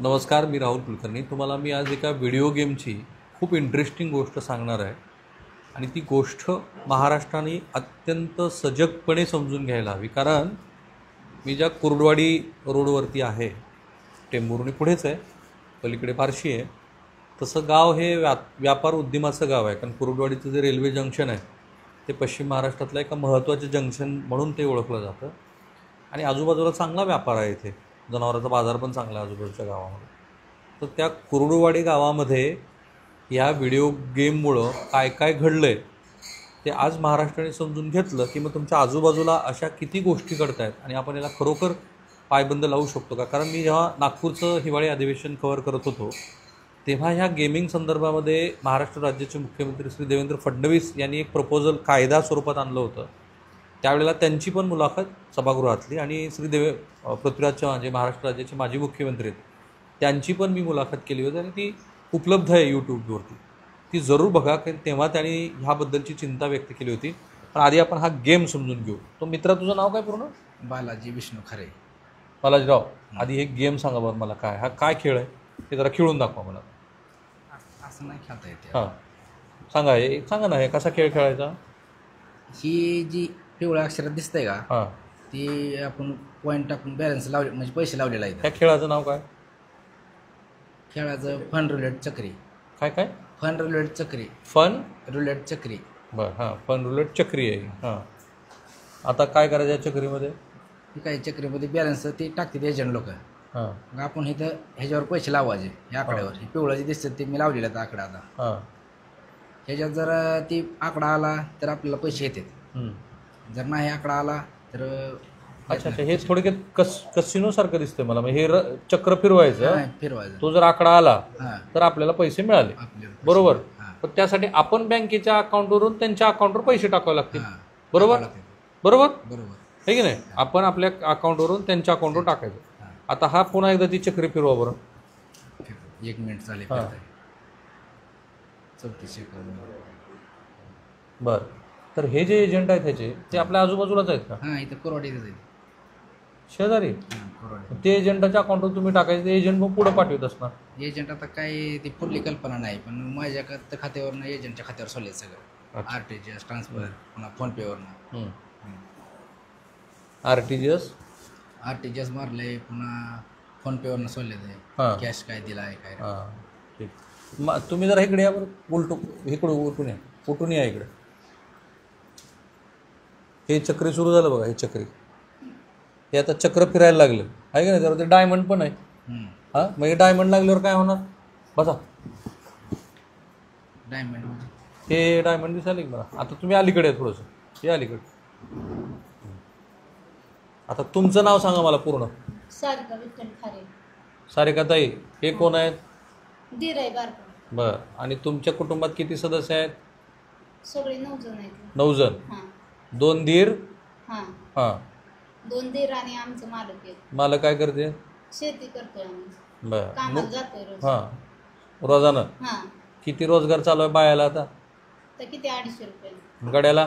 नमस्कार, मी राहुल कुलकर्णी. तुम्हाला मी आज एका व्हिडिओ गेमची खूप इंटरेस्टिंग गोष्ट सांगणार आहे आणि ती गोष्ट महाराष्ट्राने अत्यंत सजगपणे समजून घ्यायला हवी. कारण मी ज्या कुर्डवाडी रोडवरती आहे, टेंभुर्णी पुढेच आहे, पलीकडे फारशी आहे, तसं गाव हे व्यापार उद्यमाचं गाव आहे. कारण कुर्डवाडीचं जे रेल्वे जंक्शन आहे ते पश्चिम महाराष्ट्रातलं एका महत्त्वाचं जंक्शन म्हणून ते ओळखलं जातं आणि आजूबाजूला चांगला व्यापार आहे. इथे जनावरांचा बाजार पण चांगला आहे आजूबाजूच्या गावामध्ये. तर त्या कुर्डुवाडी गावामध्ये या व्हिडिओ गेममुळं काय काय घडलं आहे ते आज महाराष्ट्राने समजून घेतलं की मग तुमच्या आजूबाजूला अशा किती गोष्टी घडत आहेत आणि आपण याला खरोखर पायबंद लावू शकतो का. कारण मी जेव्हा नागपूरचं हिवाळी अधिवेशन कव्हर करत होतो तेव्हा ह्या गेमिंग संदर्भामध्ये महाराष्ट्र राज्याचे मुख्यमंत्री श्री देवेंद्र फडणवीस यांनी एक प्रपोजल कायदा स्वरूपात आणलं होतं. त्यावेळेला त्यांची पण मुलाखत सभागृहातली आणि पृथ्वीराज चव्हाण जे महाराष्ट्र राज्याचे माजी मुख्यमंत्री आहेत त्यांची पण मी मुलाखत केली होती आणि ती उपलब्ध आहे यूट्यूबवरती. ती जरूर बघा, कारण तेव्हा त्यांनी ह्याबद्दलची चिंता व्यक्त केली होती. पण आधी आपण हा गेम समजून घेऊ. तो मित्रा, तुझं नाव काय पूर्ण? बालाजी विष्णू खरे. बालाजीराव, आधी हे गेम सांगा बरं मला, काय खेळ आहे ते जरा खेळून दाखवा मला. असं नाही खेळता येते. हां, सांगा ना, हे कसा खेळ खेळायचा. ही जी पिवळ्या अक्षरात दिसतंय का, हां, ती आपण पॉईंट टाकून बॅलन्स लावले म्हणजे पैसे लावलेला आहे. त्या खेळाचं नाव काय? खेळाचं फन रुलेट चक्री. काय? फन रुलेट चक्री. फन रुलेट चक्री. बरं, हां, फन रुलेट चक्री आहे. हां, आता काय करायचं या चक्रीमध्ये? ही काही चक्रीमध्ये बॅलन्स ती टाकतात एजंट लोक. हां, मग आपण इथं ह्याच्यावर पैसे लावायचे. ह्या आकड्यावर हे पिवळं जे दिसतं ते मी लावलेलं आहे आकडा. आता हां, ह्याच्यात जर ती आकडा आला तर आपल्याला पैसे येतात. जर नाही आकडा आला तर अच्छा, हे थोडक्यात कसिनोसारखं दिसतंय मला. हे चक्र फिरवायचं, फिरवायचं. तो जर आकडा आला हां, तर आपल्याला पैसे मिळाले, बरोबर. पण त्यासाठी आपण बँकेच्या अकाउंटवरून त्यांच्या अकाउंटवर पैसे टाकावे लागतील, बरोबर बरोबर आहे की नाही. आपण आपल्या अकाउंटवरून त्यांच्या अकाउंटवर टाकायचं. आता हा पुन्हा एकदा ती चक्री फिरवा बरं. 1 मिनिट चालेल. हां, 34 सेकंद. बरं. तर हे जे एजंट आहेत ह्याचे ते आपल्या आजूबाजूलाच आहेत का? हां, इथं कोरवाडीतच आहे. शेजारी. कोरवाडी. ते एजंटाच्या अकाउंटवर तुम्ही टाकायचं, ते एजंट मग पुढे पाठवत असणार. एजंट आता काय ती पुढली कल्पना नाही, पण माझ्या खात्यावरनं एजंटच्या खात्यावर सोडले सगळं. RTGS ट्रान्सफर, पुन्हा फोनपेवरनं RTGS मारले, पुन्हा फोनपेवरनं सोडले ते. हां, कॅश काय दिला आहे काय. हां, ठीक. मग तुम्ही जरा इकडे या बरं, उलटून या इकडे. हे चक्री सुरू झालं बघा. हे चक्री हे आता चक्र फिरायला लागलं आहे का नाही. त्यावर ते डायमंड पण आहे. हां, मग हे डायमंड लागल्यावर काय होणार? बसा. डायमंड हे डायमंड दिसायला की मला. आता तुम्ही अलीकडे आहे थोडंसं, हे अलीकडे. आता तुमचं नाव सांगा मला पूर्ण. सारिका विठ्ठल खारे. सारिका ताई, हे कोण आहेत? दीर आहे बारका. बरं. आणि तुमच्या कुटुंबात किती सदस्य आहेत? सगळे 9 जण आहेत. 9 जण. हां 2 दीर. हां हां, 2 दीर आणि आमचं मालक आहे. मला काय करते? शेती करतोय आम्ही. बरं. कामाला जातोय रोज. हां, रोजानं. हां, किती रोजगार चालू आहे बायाला आता? तर किती 250 रुपये गड्याला?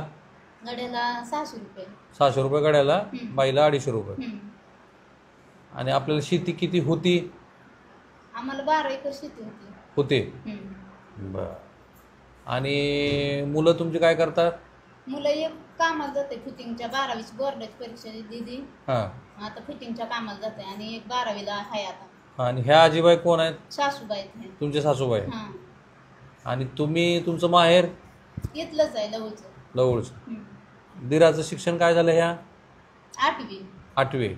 गड्याला 600 रुपये. 600 रुपये गड्याला, बाईला 250 रुपये. आणि आपल्याला शेती किती होती? आम्हाला 12 एकर शेती होती. बरं. आणि मुलं तुमची काय करतात? मुलं एक कामाला जाते फिटिंगच्या, 12वीची बोर्डाची परीक्षा दिली. हां, आता फिटिंगच्या कामाला जाते आणि एक 12वीला आहे आता. आणि ह्या आजीबाई कोण आहेत? सासूबाई आहेत. तुमचे सासूबाई. हां, आणि तुमचं माहेर? इथलंच आहे लवचं. जवळचं. दिराचं शिक्षण काय झालं? ह्या 8वी. 8वी.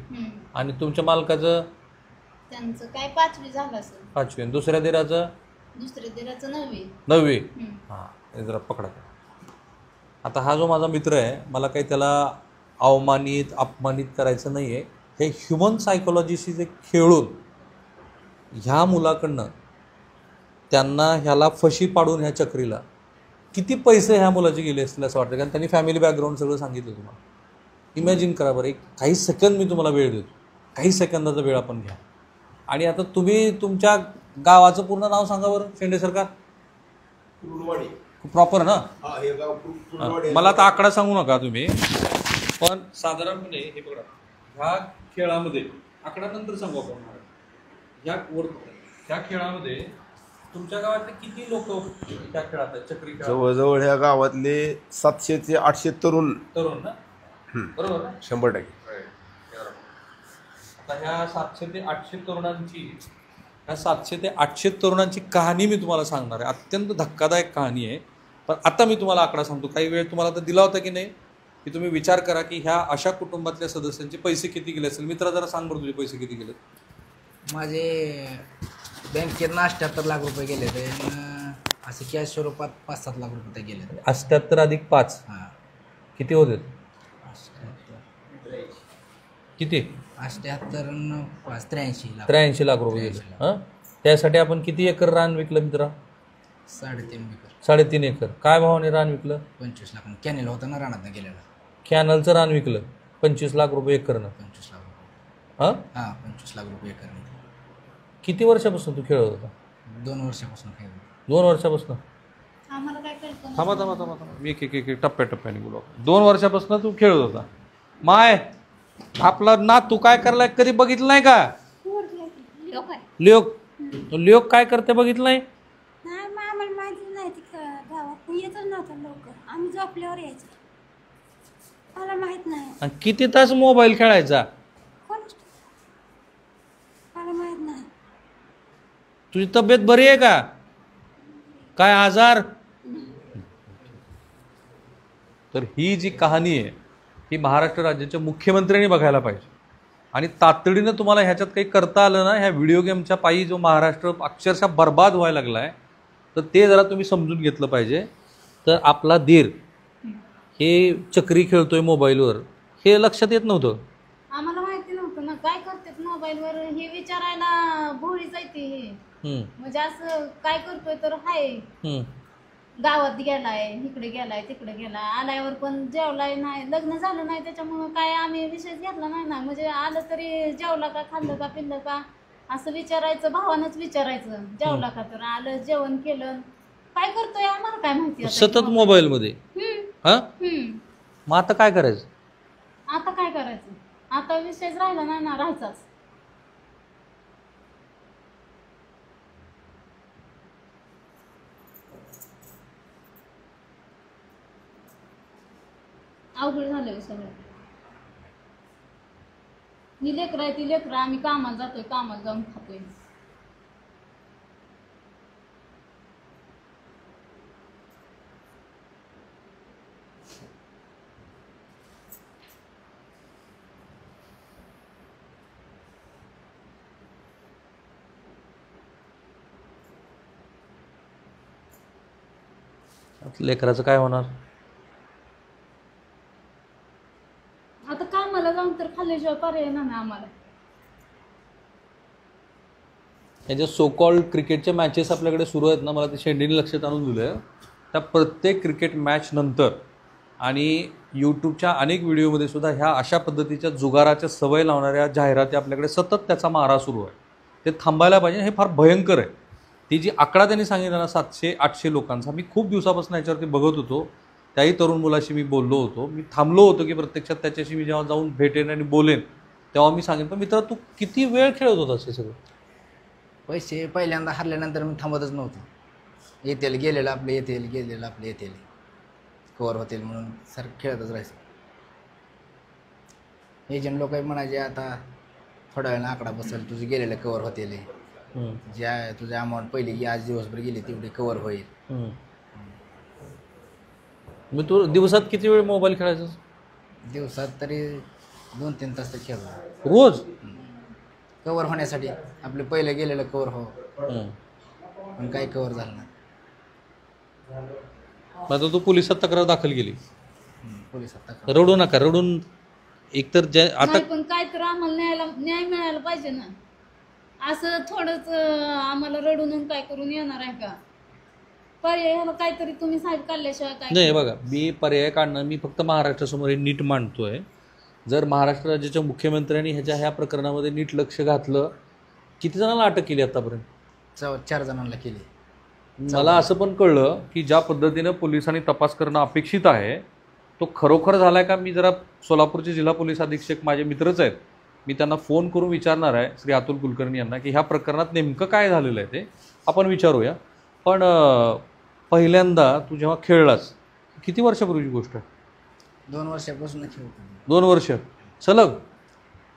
आणि तुमच्या मालकाचं? त्यांचं काय 5वी झालं असेल. 5वी. आणि दुसऱ्या दिराचं? दुसऱ्या दिराचं 9वी. 9वी. हां, हे जरा पकडा. आता हा जो माझा मित्र आहे, मला काही त्याला अपमानित करायचं नाही आहे. हे ह्युमन सायकोलॉजीशी जे खेळून ह्या मुलाकडनं त्यांना ह्याला फशी पाडून ह्या चक्रीला किती पैसे ह्या मुलाचे गेले असतील असं वाटतं. कारण त्यांनी फॅमिली बॅकग्राऊंड सगळं सांगितलं तुम्हाला. इमॅजिन करा बरं. काही सेकंद मी तुम्हाला वेळ देतो, काही सेकंदाचा वेळ आपण घ्या. आणि आता तुम्ही तुमच्या गावाचं पूर्ण नाव सांगा बरं. शेंडे सरकार. कुर्डवाडी प्रॉपर ना? हे गाव कुर्डवाडी. मला आता आकडा सांगू नका तुम्ही, पण साधारणपणे हे बघा, ह्या खेळामध्ये आकडा नंतर सांगू आपण. त्या खेळामध्ये तुमच्या गावातले किती लोक त्या खेळात आहेत चक्री खेळात? जवळजवळ ह्या गावातले 700 ते 800 तरुण तरुण ना, बरोबर ना? 100%. आता ह्या 700 ते 800 तरुणांची कहाणी मी तुम्हाला सांगणार आहे. अत्यंत धक्कादायक कहाणी आहे. पण आता मी तुम्हाला आकडा सांगतो. काही वेळ तुम्हाला तर दिला होता की नाही, की तुम्ही विचार करा की ह्या अशा कुटुंबातल्या सदस्यांचे पैसे किती गेले असेल. मित्रा जरा सांग बरं, तुझे पैसे किती गेले? माझे बँकेत 78 लाख रुपये गेले ते, असे कॅश स्वरूपात 5-7 लाख रुपये गेले. 78 अधिक 5 हां, किती होते? 78 किती? 78 न 5 83 लाख. 83 लाख रुपये गेले. हां, त्यासाठी आपण किती एकर रान विकलं मित्रा? 3.5 एकर. 3.5 एकर. काय भावाने रान विकलं? 25 लाख. कॅनेल होता ना रानात गेलेला. कॅनलचं रान विकलं 25 लाख रुपये एकरनं. 25 लाख रुपये. हां, 25 लाख रुपये एकर. किती वर्षापासून तू खेळत होता? 2 वर्षापासून खेळ. 2 वर्षापासून? आम्हाला काय कळतं नाही. थांबा मी एक टप्प्याटप्प्याने बोलू. 2 वर्षापासून तू खेळत होता. माय, आपला ना तू काय करलाय कधी बघितलं नाही का? लोक आहे. लोक काय करते बघितलं नाही? नाही, मग आम्हाला माहिती नाही ती गावात येतच नव्हतं लवकर. आम्ही झोपल्यावर यायचो. मला माहित नाही. आणि किती तास मोबाईल खेळायचा? कोण मला माहित नाही. तुझी तब्येत बरी आहे का? काय आजार? तर ही जी कहाणी आहे ही महाराष्ट्र राज्याच्या मुख्यमंत्र्यांनी बघायला पाहिजे. आणि तातडीनं तुम्हाला ह्याच्यात काही करता आलं ना, ह्या व्हिडिओ गेमच्या पायी जो महाराष्ट्र अक्षरशः बर्बाद व्हायला लागला आहे, तर ते जरा तुम्ही समजून घेतलं पाहिजे. तर आपला दीर हे चक्री खेळतोय मोबाईलवर हे लक्षात येत नव्हतं. आम्हाला माहिती नव्हतं ना काय करतात मोबाईलवर हे विचारायला भोळी जायते हे. म्हणजे असं काय करतोय तर हाय गावात गेलाय, इकडे गेलाय, तिकडे गेलाय, आल्यावर पण जेवलाय नाही, लग्न झालं नाही, त्याच्यामुळं काय आम्ही विषयच घेतला नाही ना. म्हणजे आलं तरी जेवला का, खाल्लं का, पिल्लं का असं विचारायचं, भावानंच विचारायचं. जेवला का, तर आलं, जेवण केलं, काय करतोय आम्हाला काय माहिती आता. सतत मोबाईल मध्ये. हा, मग आता काय करायचं? आता काय करायचं? आता विषयच राहिला नाही ना, राहायचाच. अवघड झालं सगळं. ही लेकरं आहे, ती लेकरं, आम्ही कामाला जातोय, कामाला जाऊन खातोय. लेकराचं काय होणार? आता कामाला जाऊन तर खाल्ल्याशिवाय पर्याय नाही ना आम्हाला. याच्या सो कॉल्ड क्रिकेटच्या मॅचेस आपल्याकडे सुरू आहेत ना, मला ते शेंडीने लक्षात आणून दिलं. त्या प्रत्येक क्रिकेट मॅच नंतर आणि यूट्यूबच्या अनेक व्हिडिओमध्ये सुद्धा ह्या अशा पद्धतीच्या जुगाराच्या सवय लावणाऱ्या जाहिराती आपल्याकडे सतत त्याचा मारा सुरू आहे. ते थांबायला पाहिजे. हे फार भयंकर आहे. ती जी आकडा त्यांनी सांगितला ना 700-800 लोकांचा, मी खूप दिवसापासून याच्यावरती बघत होतो. त्याही तरुण मुलाशी मी बोललो होतो. मी थांबलो होतो की प्रत्यक्षात त्याच्याशी मी जेव्हा जाऊन भेटेन आणि बोलेन तेव्हा मी सांगेन. पण मित्रा, तू किती वेळ खेळत होतास हे सगळं? पैसे पहिल्यांदा हरल्यानंतर मी थांबतच नव्हतो. येतील गेलेलं आपले, येतील गेलेलं आपले, येतील कवर होतील म्हणून सर खेळतच राहायचं. एजंट लोक म्हणायचे आता थोड्या वेळानं आकडा बसेल, तुझे गेलेलं कवर होतील, ज्या तुझ्या अमाऊंट पहिली आज दिवसभर गेली तेवढी कवर होईल. मग तू दिवसात किती वेळ मोबाईल खेळायचा? दिवसात तरी 2-3 तास तर खेळतो रोज. कवर होण्यासाठी. आपले पहिले गेलेलं कवर हो, पण काही कवर झालं नाही. आता तू पोलिसात तक्रार दाखल केली. पोलिसात रडू नका, रडून एकतर आता नाही, पण काय तर आम्हाला न्याय मिळायला पाहिजे ना. असं थोडंच आम्हाला रडून काय करून येणार आहे का? पर्याय ह्याला काहीतरी तुम्ही साहेब काढल्याशिवाय काय नाही. बघा, मी पर्याय काढणं, मी फक्त महाराष्ट्रासमोर हे नीट मांडतोय. जर महाराष्ट्र राज्याच्या मुख्यमंत्र्यांनी ह्या प्रकरणामध्ये नीट लक्ष घातलं, किती जणांना अटक केली आतापर्यंत? 4 जणांना केली. मला असं पण कळलं की ज्या पद्धतीनं पोलिसांनी तपास करणं अपेक्षित आहे तो खरोखर झालाय का? मी जरा सोलापूरचे जिल्हा पोलीस अधीक्षक माझे मित्रच आहेत, मी त्यांना फोन करून विचारणार आहे श्री अतुल कुलकर्णी यांना की ह्या प्रकरणात नेमकं काय झालेलं आहे ते आपण विचारूया. पण पहिल्यांदा तू जेव्हा खेळलास किती वर्षापूर्वीची गोष्ट आहे? 2 वर्षापासून खेळतो. 2 वर्ष सलग?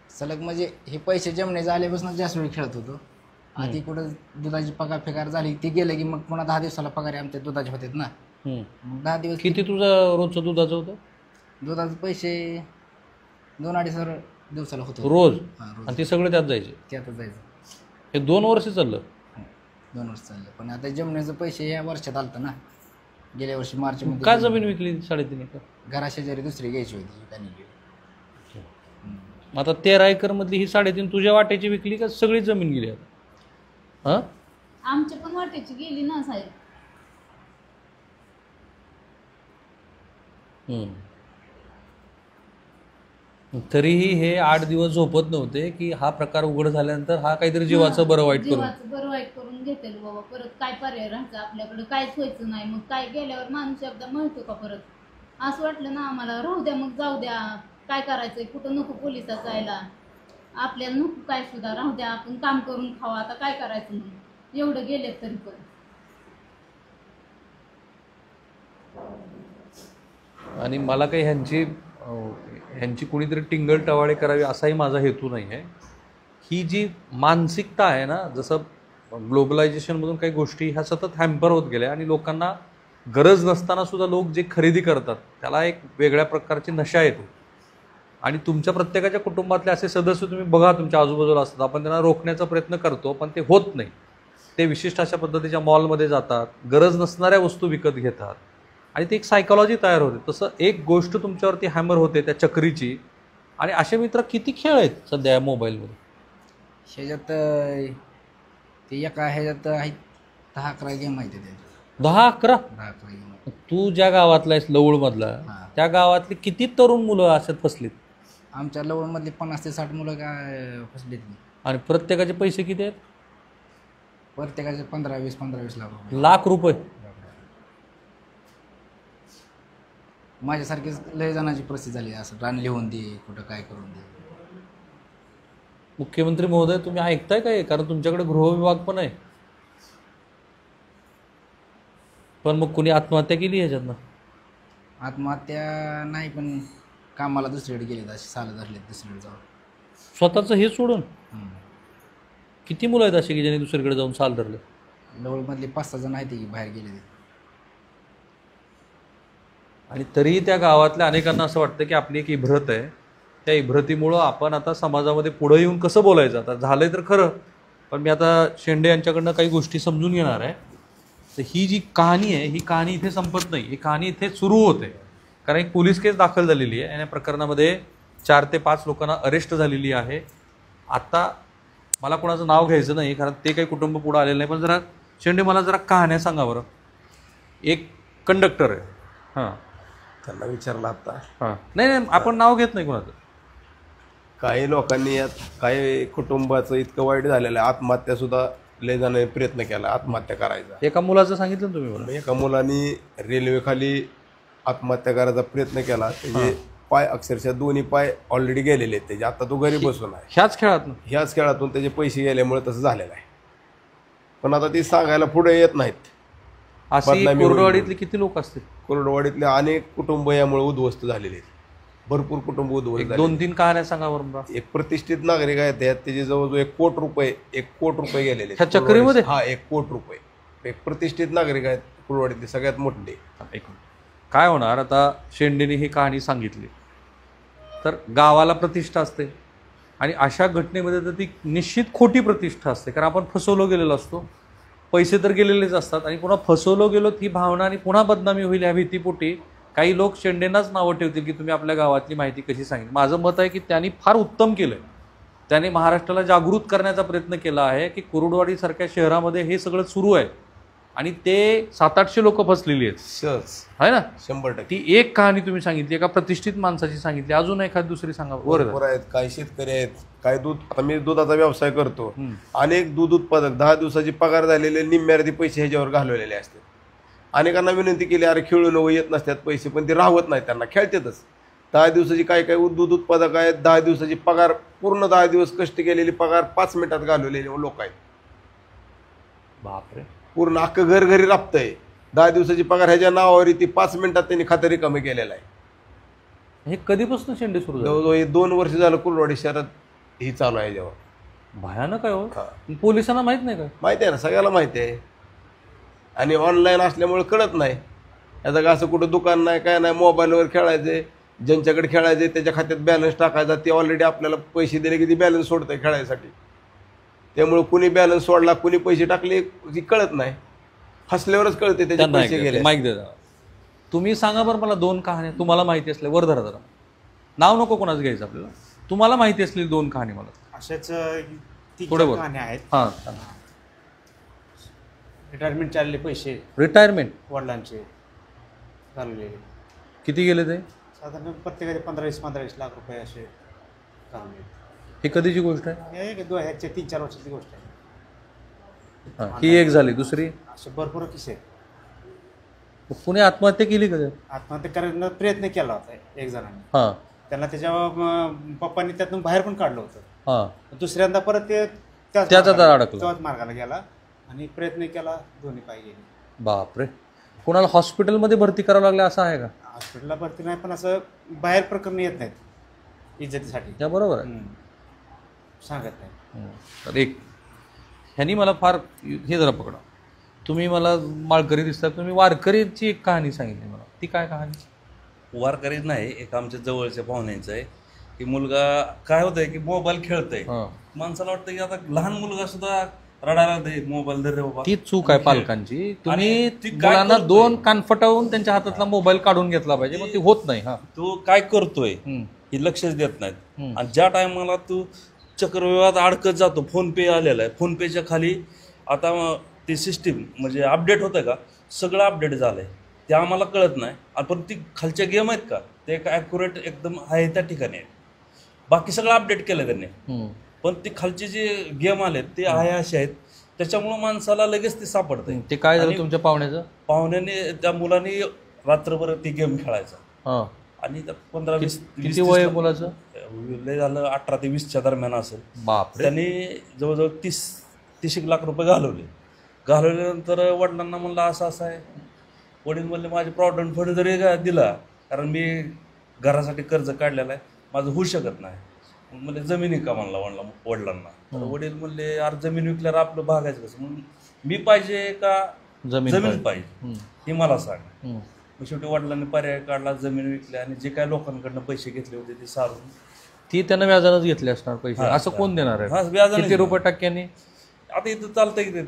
सलग म्हणजे हे पैसे जमण्याचे आल्यापासून जास्त वेळ खेळत होतो. आधी कुठं दुधाची पगार झाली ती गेलं की मग पुन्हा 10 दिवसाला पगार आमच्या दुधाचे होते ना. मग 10 दिवस किती तुझं रोजचं दुधाचं होतं? दुधाचे पैसे 2-2.5 हजार दिवसाला होतो रोज? हां रोज. आणि ते सगळे त्यात जायचे? त्यातच जायचं. हे 2 वर्ष चाललं? 2 वर्ष चाललं. पण आता जमण्याचं पैसे या वर्षात आलतं ना. गेल्या वर्षी मार्चमध्ये. का जमीन विकली 3.5 एकर? घराशेजारी दुसरी घ्यायची होती त्यांनी गेली. आता 13 एकरमधली ही 3.5 तुझ्या वाट्याची विकली का सगळी जमीन गेली आता? हां आमच्या पण वाटेची गेली ना साहेब. तरीही हे 8 दिवस झोपत नव्हते की हा प्रकार उघड झाल्यानंतर हा काहीतरी जीवाचं बरं वाईट करून. जीवाचं बरं वाईट करून घेतेल बाबा. परत काय पर्याय राहायचं आपल्याकडे? काहीच व्हायचं नाही. मग काय गेल्यावर माणूस एकदा म्हणतो का परत? असं वाटलं ना आम्हाला, राहू द्या मग, जाऊ द्या, काय करायचंय, कुठं नको पोलिसात जायला, आपल्याला नको काय सुद्धा, राहू द्या, आपण काम करून खावा, आता काय करायचं म्हणून एवढं गेलेत तरी पण. आणि मला काही ह्यांची कुणीतरी टिंगल टवाळे करावी असाही माझा हेतू नाही आहे. ही जी मानसिकता आहे ना, जसं ग्लोबलायझेशनमधून काही गोष्टी ह्या सतत हॅम्पर होत गेल्या आणि लोकांना गरज नसताना सुद्धा लोक जे खरेदी करतात त्याला एक वेगळ्या प्रकारची नशा येते. आणि तुमच्या प्रत्येकाच्या कुटुंबातले असे सदस्य तुम्ही बघा तुमच्या आजूबाजूला असतात, आपण त्यांना रोखण्याचा प्रयत्न करतो पण ते होत नाही. ते विशिष्ट अशा पद्धतीच्या मॉलमध्ये जातात, गरज नसणाऱ्या वस्तू विकत घेतात आणि ती एक सायकॉलॉजी तयार होते. तसं एक गोष्ट तुमच्यावरती हॅमर होते त्या चक्रीची. आणि असे मित्र किती खेळ आहेत सध्या या मोबाईलमध्ये? ह्याच्यात ते एका ह्याच्यात आहेत 10-11 गेम आहेत त्याच्यात. 10-11? 10-11 गेम. तू ज्या गावातला आहेस लवळमधला, त्या गावातली किती तरुण मुलं अशात फसलीत? आमच्या लवणमधली 50 ते 60 मुलं काय फसलीत. आणि प्रत्येकाचे पैसे किती आहेत? प्रत्येकाचे 15-20 लाख रुपये. लाख रुपये? माझ्यासारखीच लय जणांची परिस्थिती झाली. असं रान लिहून दे, कुठं काय करून दे. मुख्यमंत्री महोदय तुम्ही ऐकताय काय? कारण तुमच्याकडे गृहविभाग पण आहे. पण मग कुणी आत्महत्या केली ह्याच्यातनं? आत्महत्या नाही, पण कामाला दुसरीकडे गेले, असे साल धरले दुसरीकडे जाऊन. स्वतःचं हे सोडून? किती मुलं आहेत अशी की ज्यांनी दुसरीकडे जाऊन साल धरले? लवळमधले 5-6 जण आहेत की बाहेर गेले. आणि तरीही त्या गावातल्या अनेकांना असं वाटतं की आपली एक इब्रत आहे, त्या इब्रतीमुळं आपण आता समाजामध्ये पुढं येऊन कसं बोलायचं. आता झालंय तर खरं, पण मी आता शेंडे यांच्याकडनं काही गोष्टी समजून घेणार आहे. तर ही जी कहाणी आहे ही कहाणी इथे संपत नाही, ही कहाणी इथे सुरू होते. कारण एक पोलीस केस दाखल झालेली आहे आणि या प्रकरणामध्ये 4 ते 5 लोकांना अरेस्ट झालेली आहे. आता मला कोणाचं नाव घ्यायचं नाही कारण ते काही कुटुंब पुढं आलेलं नाही, पण जरा शेंडे मला जरा कहाण्या सांगा बरं. एक कंडक्टर आहे, हां, त्यांना विचारलं आता. हां, नाही आपण नाव घेत नाही कोणाचं. काही लोकांनी यात काही कुटुंबाचं इतकं वाईट झालेलं आहे, आत्महत्यासुद्धा लय जणांनी प्रयत्न केला आत्महत्या करायचा. एका मुलाचं सांगितलं ना तुम्ही मला? एका मुलांनी रेल्वेखाली आत्महत्या करायचा प्रयत्न केला. त्याचे पाय अक्षरशः दोन्ही पाय ऑलरेडी गेलेले आहेत त्याचे. आता तो घरी बसून आहे. ह्याच खेळातून त्याचे पैसे गेल्यामुळे तसं झालेलं आहे. पण आता ती सांगायला पुढे येत नाहीत. अशी कोरडवाडीतले किती लोक असतील? कोरडवाडीतले अनेक कुटुंब यामुळे उद्ध्वस्त झालेले आहेत. भरपूर कुटुंब उद्ध्वस्त. 2-3 कहाण्या सांगा बरं. एक प्रतिष्ठित नागरिक आहेत त्याचे जवळजवळ 1 कोट रुपये गेलेले ह्या चक्रीमध्ये. हा 1 कोट रुपये. एक प्रतिष्ठित नागरिक आहेत कुरवाडीतले, सगळ्यात मोठे. काय होणार आता? शेंडेने ही कहाणी सांगितली तर गावाला प्रतिष्ठा असते आणि अशा घटनेमध्ये तर ती निश्चित खोटी प्रतिष्ठा असते. कारण आपण फसवलो गेलेलो असतो, पैसे तर गेलेलेच असतात आणि पुन्हा फसवलो गेलो ती भावना आणि पुन्हा बदनामी होईल या भीतीपोटी काही लोक शेंडेंनाच नावं ठेवतील की तुम्ही आपल्या गावातली माहिती कशी सांगितली. माझं मत आहे की त्यांनी फार उत्तम केलं. त्याने महाराष्ट्राला जागृत करण्याचा प्रयत्न केला आहे की कुरुडवाडीसारख्या शहरामध्ये हे सगळं सुरू आहे आणि ते 700-800 लोक फसलेली आहेत. सहज आहे ना? 100%. ती एक कहाणी तुम्ही सांगितली, एका प्रतिष्ठित माणसाची सांगितली. अजून एखादी दुसरी सांगा. बरोबर आहेत. काही शेतकरी आहेत, काही दूध, आता मी दुधाचा व्यवसाय करतो. अनेक दूध उत्पादक 10 दिवसाची पगार झालेले निम्म्यार्धी पैसे ह्याच्यावर घालवलेले असतात. अनेकांना विनंती केली, अरे खेळून येत नसतात पैसे, पण ते राहत नाहीत, त्यांना खेळतातच. 10 दिवसाची काय काय दूध उत्पादक आहेत, 10 दिवसाची पगार, पूर्ण 10 दिवस कष्ट केलेली पगार 5 मिनिटात घालवलेले लोक आहेत. बापरे. पूर्ण अख्खं घर घरी राबतंय. 10 दिवसाची पगार ह्याच्या नावावर ती 5 मिनिटात त्यांनी खातं रिकामी केलेलं आहे. हे कधीपासून शेंडे सुरू झाले? जवळजवळ 2 वर्ष झालं कुलवाडी शहरात ही चालू आहे याच्यावर. भयानक आहे हो. पोलिसांना माहित नाही का? माहिती आहे ना, सगळ्याला माहिती आहे. आणि ऑनलाईन असल्यामुळे कळत नाही. याचं का असं कुठं दुकान नाही, काय नाही, मोबाईलवर खेळायचे, ज्यांच्याकडे खेळायचे त्याच्या खात्यात बॅलन्स टाकायचा, ते ऑलरेडी आपल्याला पैसे दिले की ती बॅलन्स सोडतंय खेळायसाठी. त्यामुळे कुणी बॅलन्स सोडला, कुणी पैसे टाकले ती कळत नाही. फसल्यावरच कळते त्याचे पैसे गेले. माहिती द्या. तुम्ही सांगा बरं मला 2 कहाण्या तुम्हाला माहिती असल्या, वर धरा जरा, नाव नको कोणाचं घ्यायचं आपल्याला, तुम्हाला माहिती असलेली 2 कहाणी मला. अशाच थोडं बोल. कहाण्या आहेत. हां. रिटायरमेंट चालले पैसे रिटायरमेंट वडिलांचे घालवलेले, किती गेले ते? साधारण प्रत्येकाचे 15-20 लाख रुपये असे घालवले. ही कधीची गोष्ट आहे? हे 3-4 वर्षाची गोष्ट आहे. ही एक झाली. दुसरी असे भरपूर किस्से. कुणी आत्महत्या केली का? आत्महत्या करण्याचा प्रयत्न केला होता एक जणांनी. हां. त्यांना त्याच्या पप्पांनी त्यातून बाहेर पण काढलं होतं. हां. दुसऱ्यांदा परत ते त्याचा अडकला, त्याच मार्गाला गेला आणि प्रयत्न केला, दोन्ही पाय गेले. बापरे. कोणाला हॉस्पिटलमध्ये भरती करावं लागलं असं आहे का? हॉस्पिटलला भरती नाही, पण असं बाहेर प्रकरण येत नाहीत इज्जतीसाठी. त्या बरोबर आहे. सांगत नाही. तर एक ह्यांनी मला फार हे जरा पकडा, तुम्ही मला माळकरी दिसतात, तुम्ही वारकरीची एक कहाणी सांगितली मला, ती काय कहाणी? वारकरीच नाही, एक आमच्या जवळच्या पाहुण्यांचं आहे की मुलगा काय होतंय की मोबाईल खेळतोय. माणसाला वाटतं की आता लहान मुलगा सुद्धा रडायला लागतंय, मोबाईल धर रे बाबा. ती चूक आहे पालकांची. तुम्ही मुलांना 2 कानफटावून त्यांच्या हातातला मोबाईल काढून घेतला पाहिजे, मग ती होत नाही. तू काय करतोय हे लक्षच देत नाहीत. आणि ज्या टायमाला तू चक्रव्यूहात अडकत जातो, फोन पे आलेला आहे, फोन पेच्या खाली आता ती सिस्टीम म्हणजे अपडेट होतं का, सगळं अपडेट झालंय, ते आम्हाला कळत नाही. पण ती खालच्या गेम आहेत का, ते एक ॲक्युरेट एकदम आहे त्या ठिकाणी आहे, बाकी सगळं अपडेट केलं त्यांनी. पण ती खालचे जे गेम आले ते आहे असे आहेत, त्याच्यामुळं माणसाला लगेच ते सापडतंय. ते काय झालं तुमच्या पाहुण्याचं? पाहुण्याने त्या मुलांनी रात्रभर ती गेम खेळायचा. आणि 15-20 किती वय आहे मुलाचं? लय झालं 18 ते 20च्या दरम्यान असेल. बापरे. त्यांनी जवळजवळ 30 लाख रुपये घालवल्यानंतर वडिलांना म्हणलं असं असं आहे. वडील म्हणले माझे प्रॉव्हिडंट फंड जरी दिला, कारण मी घरासाठी कर्ज काढलेलं आहे, माझं होऊ शकत नाही. म्हणले जमिनी का म्हणला वडिलांना. तर वडील म्हणले अरे जमीन विकल्यावर आपलं भागायचं कसं, म्हणून मी पाहिजे का जमीन पाहिजे हे मला सांग. मग शेवटी वडिलांनी पर्याय काढला, जमीन विकली आणि जे काय लोकांकडनं पैसे घेतले होते ते सारून ती त्यानं व्याजानंच घेतले असणार पैसे. असं कोण देणार आहे? किती रुपये टक्क्यांनी? आता इथं चालतंय की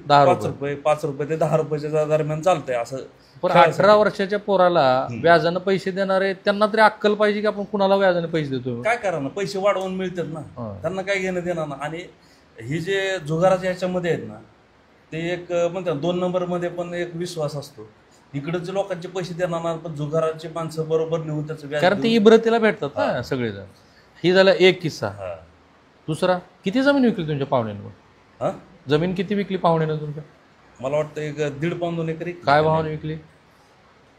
5 रुपये ते 10 रुपयाच्या दरम्यान चालतंय असं. पण 18 वर्षाच्या पोराला व्याजानं पैसे देणारे त्यांना तरी अक्कल पाहिजे की आपण कुणाला व्याजाने पैसे देतो. काय करा ना, पैसे वाढवून मिळतात ना, त्यांना काय घेणं देणार ना. आणि ही जे जुगाराच्या ह्याच्यामध्ये आहेत ना, ते एक म्हणतात 2 नंबरमध्ये पण एक विश्वास असतो. इकडचे लोकांचे पैसे देणार, पण जुगाराचे माणसं बरोबर नेऊन त्याचं व्याज, कारण ते इब्रतीला भेटतात ना सगळेजण. ही झाला एक किस्सा. दुसरा, किती जमीन विकली तुमच्या पाहुण्यानं? जमीन किती विकली पाहुण्यानं तुमच्या? मला वाटतं 1.5 पाऊण 2 एकरी. काय भावाने विकली?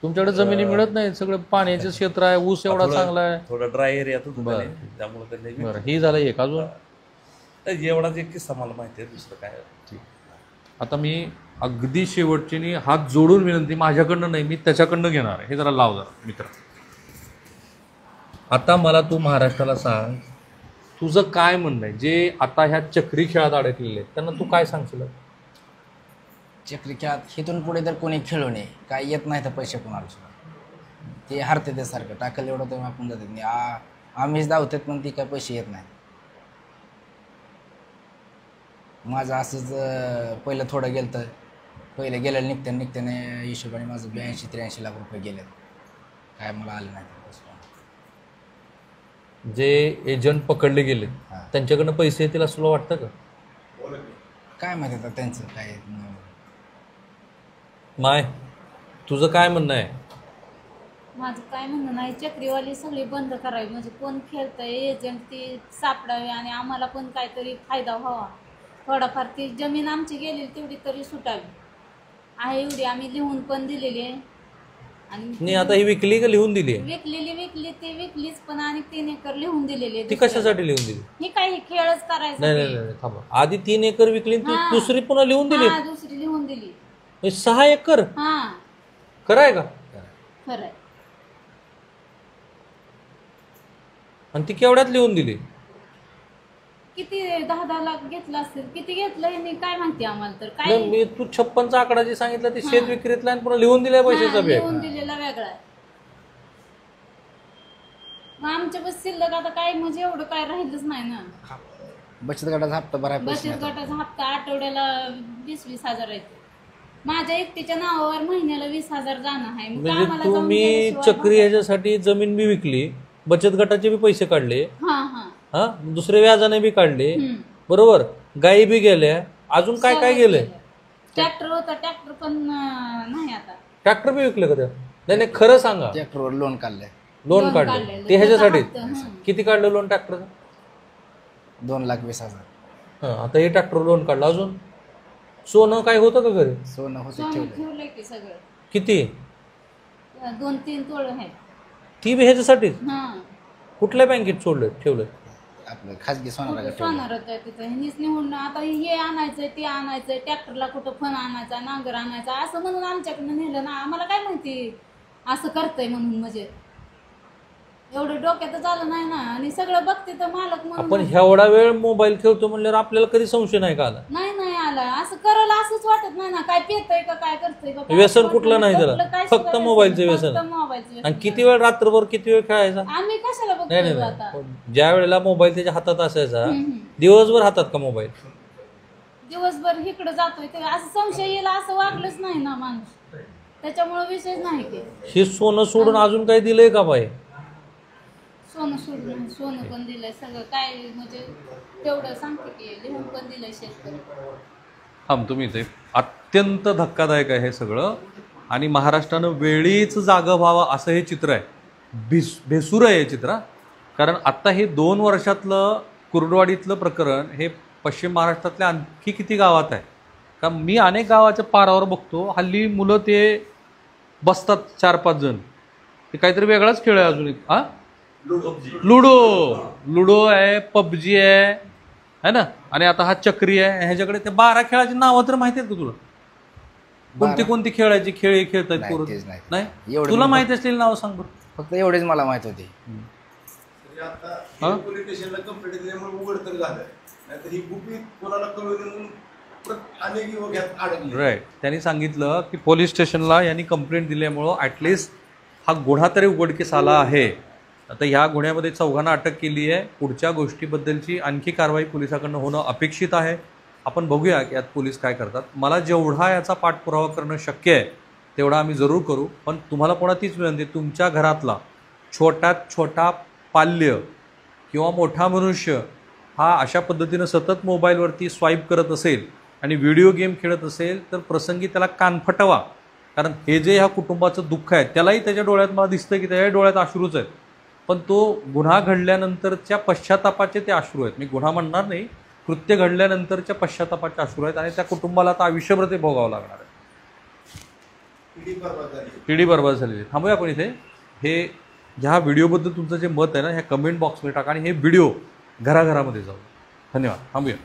तुमच्याकडे जमिनी मिळत नाही, सगळं पाण्याचं क्षेत्र आहे, ऊस एवढा चांगला आहे, थोडा ड्राय एरिया त्यामुळे. बरं, ही झालं एक. अजून एवढाच एक किस्सा मला माहिती आहे, दुसरं काय. आता मी अगदी शेवटची हात जोडून विनंती, माझ्याकडनं नाही, मी त्याच्याकडनं घेणार आहे. हे जरा लाव जरा मित्र. आता मला तू महाराष्ट्राला सांग, तुझं काय म्हणणं आहे जे आता ह्या चक्री खेळात अडकलेले आहेत त्यांना तू काय सांगशील? चक्री खेळात इथून पुढे तर कोणी खेळू नये, काय येत नाही तर पैसे कोणाला सुद्धा, ते हरते ते सारखं टाकलं एवढं तर आपण जातात नाही. आम्हीच धावतात पण ती काय पैसे येत नाही. माझं असंच पहिलं थोडं गेलं तर पहिले गेलं निघत्याने हिशोबाने माझं 82-83 लाख रुपये गेले, काय मला आले नाही. जे एजंट पकडले गेले त्यांच्याकडनं पैसे येतील असं तुला वाटतं का? काय माहिती आता त्यांचं काय. माय, तुझं काय म्हणणं आहे? माझं काय म्हणणं नाही, चक्रीवाली सगळी बंद करावी, म्हणजे कोण खेळतंय एजंट ती सापडावी आणि आम्हाला पण काहीतरी फायदा व्हावा. थोडाफार ती जमीन आमची गेली तेवढी तरी सुटावी आहे, एवढी आम्ही लिहून पण दिलेली आहे. आणि नाही आता ही विकली का लिहून दिली आहे? विकली ती विकलीच, पण आणि 3 एकर लिहून दिलेली ती कशासाठी लिहून दिली? ही काही खेळच करायचा नाही नाही नाही थांबा, आधी 3 एकर विकली आणि ती दुसरी पुन्हा लिहून दिली. दुसरी लिहून दिली. म्हणजे 6 एकर हा खरं आहे का? खरंय. आणि ती केवढ्यात लिहून दिली? किती 10-10 लाख घेतला असेल, किती घेतलं हे काय माहिती आम्हाला तर. काय नाही, मी तू 56चा आकडा जे सांगितला ते शेत विक्रीतला आणि पुन्हा लिहून दिलाय पैशाचा बॅग. लिहून दिलेला वेगळा आहे. मग आमच्या बस शिल्लक आता काय म्हणजे एवढं काय राहिलंच नाही ना. बचत गटाचा हप्ता भरायला पैसे बचत नाही. गटाचा हप्ता आठवड्याला 20-20 हजार आहे. माझ्या एकटीच्या नावावर महिन्याला 20,000 जाणं आहे. मग म्हणजे आम्हाला जाऊन तुम्ही गेल्याशिवाय चक्री ह्याच्यासाठी जमीन बी विकली, बचत गटाचे बी पैसे काढले, हा हा हा दुसरे व्याजाने बी काढले, हम्म. बरोबर, गायी बी गेल्या, अजून काय काय गेलंय? ट्रॅक्टर होता, ट्रॅक्टर पण नाही आता. ट्रॅक्टर बी विकले का त्या? नाही नाही खरं सांगा. ट्रॅक्टरवर लोन काढलंय लोन लोन काढलं काढलेलं. ते ह्याच्यासाठी? त्याचा हप्ता, किती काढलं लोन ट्रॅक्टरचं? 2,20,000. आता हे ट्रॅक्टर लोन काढलं. अजून सोनं काय होतं का घरी? सोनं होतं सोनं ठेवलं. ठेवलंय की सगळं. किती? 2-3 तोळ आहे. ती बी ह्याच्यासाठीच? हा कुठल्या बँकेत सोडलं ठेवलं? आपलं खाजगी सोनाला ठेवलं. सोनार होतं तिथं. ह्यांनीच निवडणं आता हे आणायचंय ते आणायचंय, ट्रॅक्टरला कुठं फण आणायचा, नांगर आणायचा असं म्हणून आमच्याकडनं नेलं ना. आम्हाला काय माहिती असं करतंय म्हणून. म्हणजे एवढं डोक्यातच आलं नाही ना. आणि सगळं बघते तर मालक म्हणून. आपण एवढा वेळ मोबाईल खेळतो म्हणल्यावर आपल्याला कधी संशय नाही का आला? नाही आला. असं करायला असंच वाटत नाही ना. काय पेतय का काय करतोय का? व्यसन कुठलं नाही त्याला, काय फक्त सुद्धा मोबाईलचं फक्त व्यसन. मोबाईलचं व्यसन. आणि किती वेळ रात्रभर किती वेळ खेळायचा? आम्ही कशाला नाही बघतोय नाही आता. नाही, ज्या वेळेला मोबाईल त्याच्या हातात असायचा हम्म. दिवसभर हातात का मोबाईल? दिवसभर इकडं जातोय ते असं संशय येईल असं वागलंच नाही ना माणूस. त्याच्यामुळे विषय नाही की हे सोनं सोडून अजून काही दिलंय का बाई? सोनं सोडून सोनं पण दिलंय सगळं काय म्हणजे तेवढं सांगते की लिहून पण दिलंय शेतकरी. तुम्ही ते अत्यंत धक्कादायक आहे हे सगळं. आणि महाराष्ट्रानं वेळीच जागं व्हावं असं हे चित्र आहे. भेसूर आहे हे चित्र. कारण आत्ता हे 2 वर्षातलं कुर्डवाडीतलं प्रकरण हे पश्चिम महाराष्ट्रातल्या आणखी किती गावात आहे. कारण मी अनेक गावाच्या पारावर बघतो हल्ली मुलं ते बसतात 4-5 जण. ते काहीतरी वेगळाच खेळ आहे अजून एक. लुडो आहे, पबजी आहे ना. आणि आता हा चक्री आहे. ह्याच्याकडे ते 12 खेळाची नावं तर माहिती आहेत का तुला? कोणती खेळायची खेळ खेळतात नाही, पोरं? तेच नाही. नाही एवढं तुला मी माहिती असलेली नावं सांग बरं. फक्त एवढेच मला माहित होते. आता पोलीस स्टेशनला कंप्लेंट दिल्यामुळे उघड तर झालं, नाहीतर ही गुपित कोणाला कळू नये म्हणून अनेक युवक यात अडकले. राईट. त्यांनी सांगितलं की पोलीस स्टेशनला यांनी कंप्लेंट दिल्यामुळं ॲटलिस्ट हा गुन्हा तरी उघडकीस आला आहे. आता ह्या गुन्ह्यामध्ये 4घांना अटक केली आहे. पुढच्या गोष्टीबद्दलची आणखी कारवाई पोलिसाकडनं होणं अपेक्षित आहे. आपण बघूया की यात पोलीस काय करतात. मला जेवढा याचा पाठपुरावा करणं शक्य आहे तेवढा आम्ही जरूर करू. पण तुम्हाला पुन्हा तीच विनंती, तुमच्या घरातला छोट्यात छोटा पाल्य किंवा मोठा मनुष्य हा अशा पद्धतीनं सतत मोबाईलवरती स्वाईप करत असेल आणि व्हिडिओ गेम खेळत असेल तर प्रसंगी त्याला कान फटवा. कारण हे जे ह्या कुटुंबाचं दुःख आहे त्यालाही त्याच्या डोळ्यात मला दिसतं की त्याच्या डोळ्यात अश्रूच आहेत. पण तो गुन्हा घडल्यानंतरच्या पश्चातापाचे ते अश्रू आहेत. मी गुन्हा म्हणणार नाही, कृत्य घडल्यानंतरच्या पश्चातापाचे अश्रू आहेत. आणि त्या कुटुंबाला आता आयुष्यभर ते भोगावं लागणार आहे. पिढी बर्बाद झालेली. थांबूया आपण इथे. हे ह्या व्हिडिओबद्दल तुमचं जे मत आहे ना ह्या कमेंट बॉक्समध्ये टाका आणि हे व्हिडिओ घराघरामध्ये जाऊ. धन्यवाद. थांबूया.